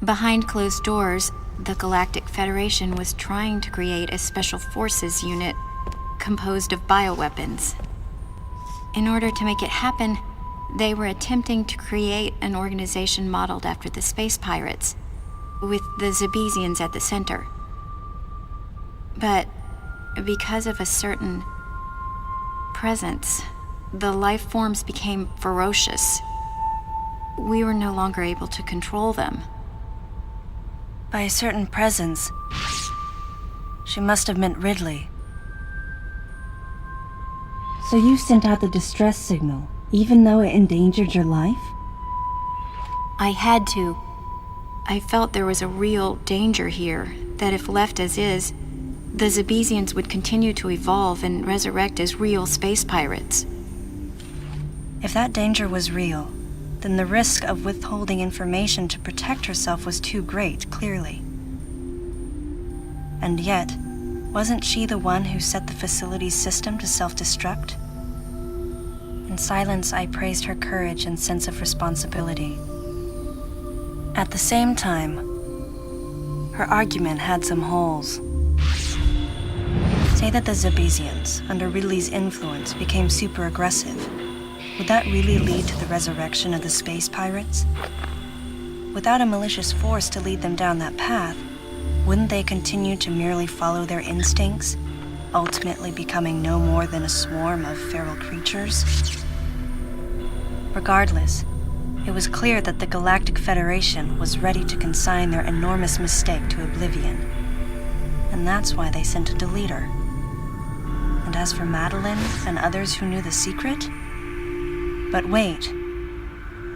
Behind closed doors, the Galactic Federation was trying to create a special forces unit composed of bioweapons. In order to make it happen, they were attempting to create an organization modeled after the space pirates, with the Zebesians at the center. But because of a certain presence, the life forms became ferocious. We were no longer able to control them. By a certain presence, she must have meant Ridley. So you sent out the distress signal, even though it endangered your life? I had to. I felt there was a real danger here, that if left as is, the Zebesians would continue to evolve and resurrect as real space pirates. If that danger was real, then the risk of withholding information to protect herself was too great, clearly. And yet, wasn't she the one who set the facility's system to self-destruct? In silence, I praised her courage and sense of responsibility. At the same time, her argument had some holes. Say that the Zebesians, under Ridley's influence, became super aggressive. Would that really lead to the resurrection of the space pirates? Without a malicious force to lead them down that path, wouldn't they continue to merely follow their instincts, ultimately becoming no more than a swarm of feral creatures? Regardless, it was clear that the Galactic Federation was ready to consign their enormous mistake to oblivion. And that's why they sent a deleter. And as for Madeline and others who knew the secret? But wait,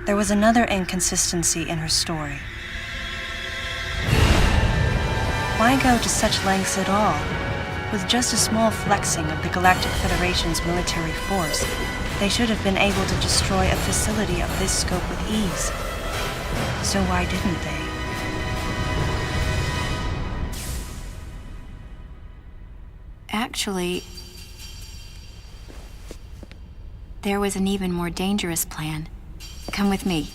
there was another inconsistency in her story. Why go to such lengths at all? With just a small flexing of the Galactic Federation's military force, they should have been able to destroy a facility of this scope with ease. So why didn't they? Actually, there was an even more dangerous plan. Come with me.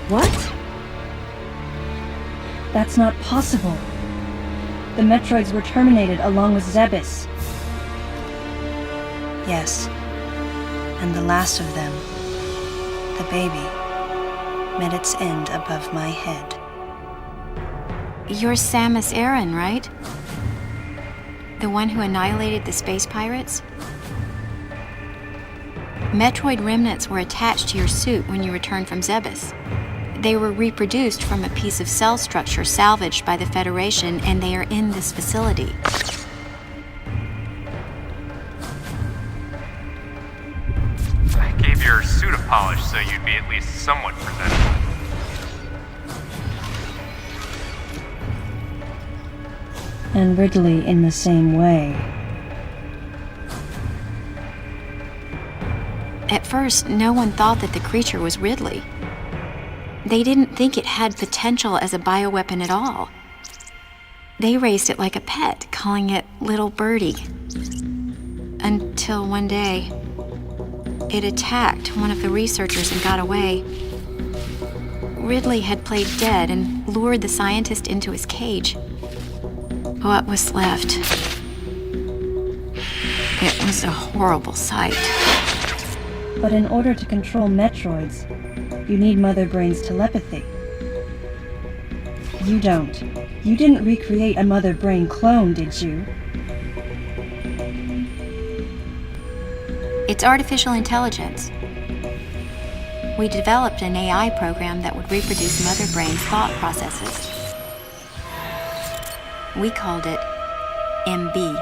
What? That's not possible. The Metroids were terminated along with Zebes. Yes. And the last of them, the baby, met its end above my head. You're Samus Aran, right? The one who annihilated the space pirates? Metroid remnants were attached to your suit when you returned from Zebes. They were reproduced from a piece of cell structure salvaged by the Federation, and they are in this facility. I gave your suit a polish so you'd be at least somewhat presentable. And Ridley in the same way. At first, no one thought that the creature was Ridley. They didn't think it had potential as a bioweapon at all. They raised it like a pet, calling it Little Birdie. Until one day, it attacked one of the researchers and got away. Ridley had played dead and lured the scientist into his cage. What was left? It was a horrible sight. But in order to control Metroids, you need Mother Brain's telepathy. You don't. You didn't recreate a Mother Brain clone, did you? It's artificial intelligence. We developed an AI program that would reproduce Mother Brain's thought processes. We called it MB.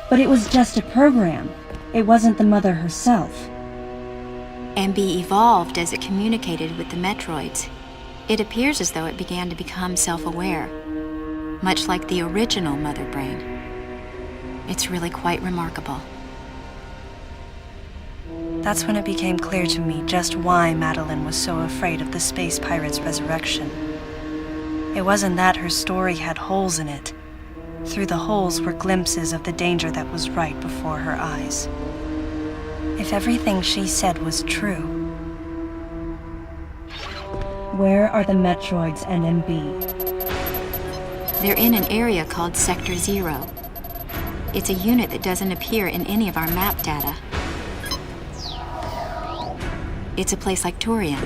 But it was just a program. It wasn't the mother herself. MB evolved as it communicated with the Metroids. It appears as though it began to become self-aware, much like the original Mother Brain. It's really quite remarkable. That's when it became clear to me just why Madeline was so afraid of the space pirate's resurrection. It wasn't that her story had holes in it. Through the holes were glimpses of the danger that was right before her eyes. If everything she said was true, Where are the Metroids and MB? They're in an area called Sector 0. It's a unit that doesn't appear in any of our map data. It's a place like Turian,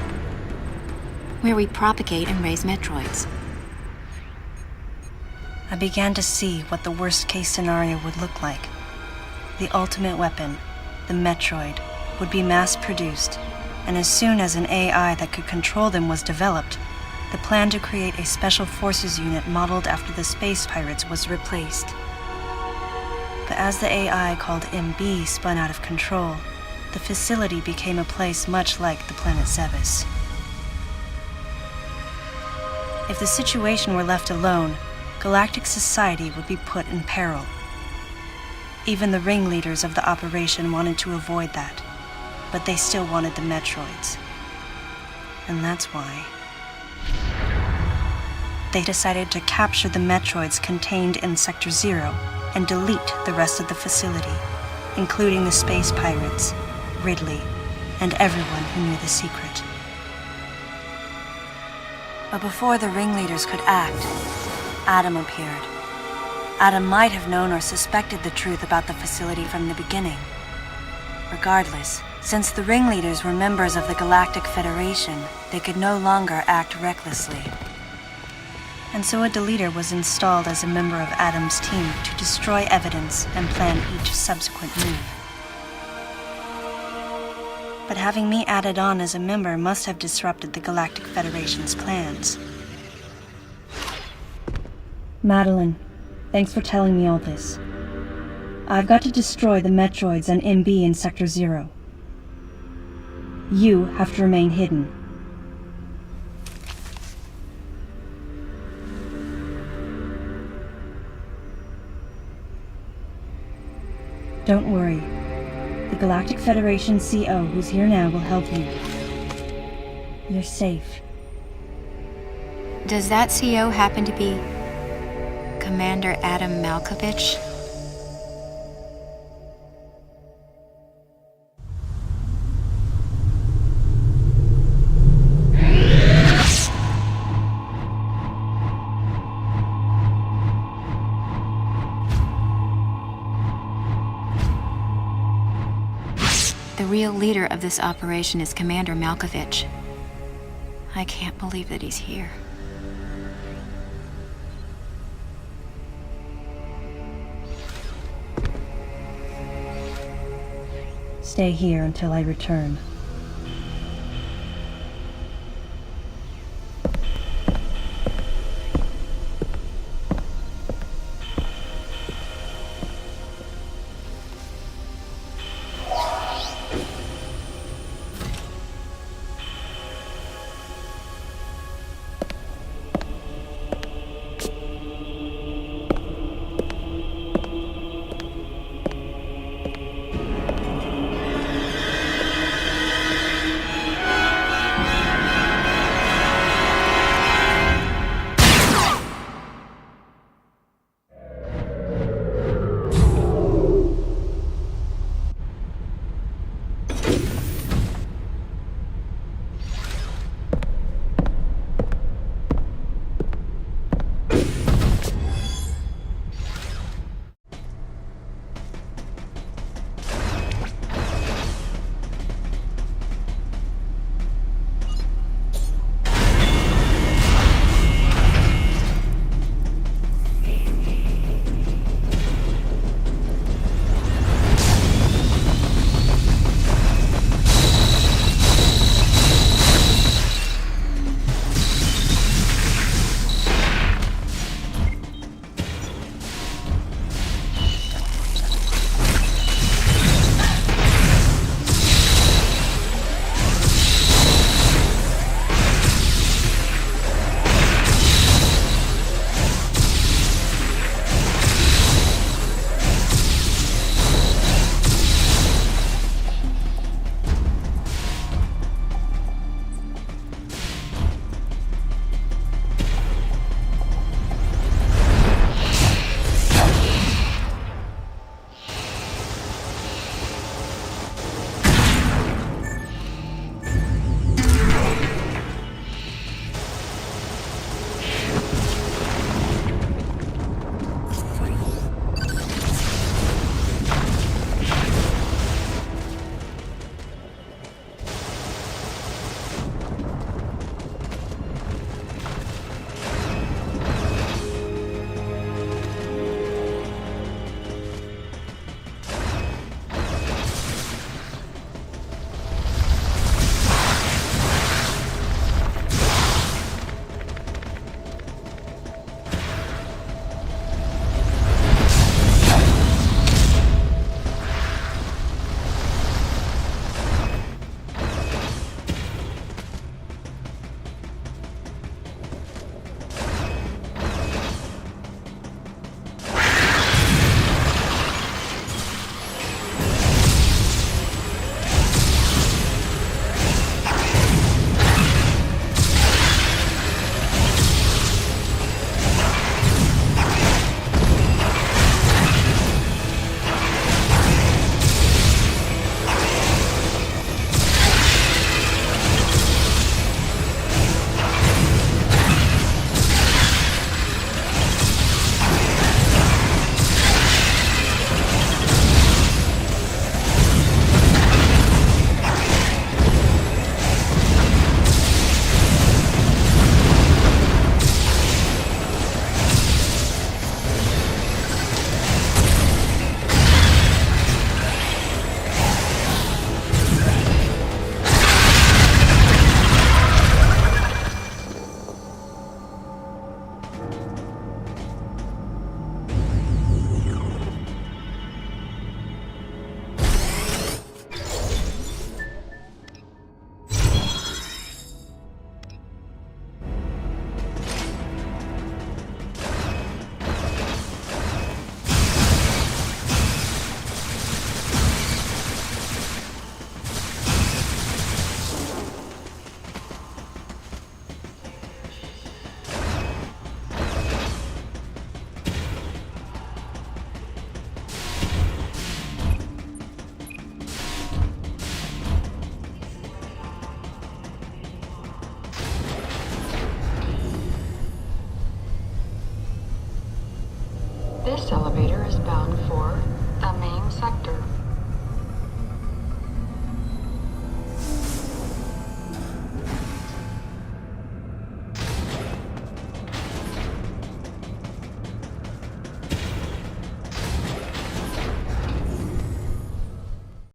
where we propagate and raise Metroids. I began to see what the worst-case scenario would look like. The ultimate weapon, the Metroid, would be mass-produced, and as soon as an AI that could control them was developed, the plan to create a special forces unit modeled after the space pirates was replaced. But as the AI called MB spun out of control, the facility became a place much like the planet Samus. If the situation were left alone, galactic society would be put in peril. Even the ringleaders of the operation wanted to avoid that, but they still wanted the Metroids. And that's why they decided to capture the Metroids contained in Sector 0 and delete the rest of the facility, including the space pirates, Ridley, and everyone who knew the secret. But before the ringleaders could act, Adam appeared. Adam might have known or suspected the truth about the facility from the beginning. Regardless, since the ringleaders were members of the Galactic Federation, they could no longer act recklessly. And so a deleter was installed as a member of Adam's team to destroy evidence and plan each subsequent move. But having me added on as a member must have disrupted the Galactic Federation's plans. Madeline, thanks for telling me all this. I've got to destroy the Metroids and MB in Sector 0. You have to remain hidden. Don't worry. The Galactic Federation CO who's here now will help you. You're safe. Does that CO happen to be Commander Adam Malkovich? The real leader of this operation is Commander Malkovich. I can't believe that he's here. Stay here until I return.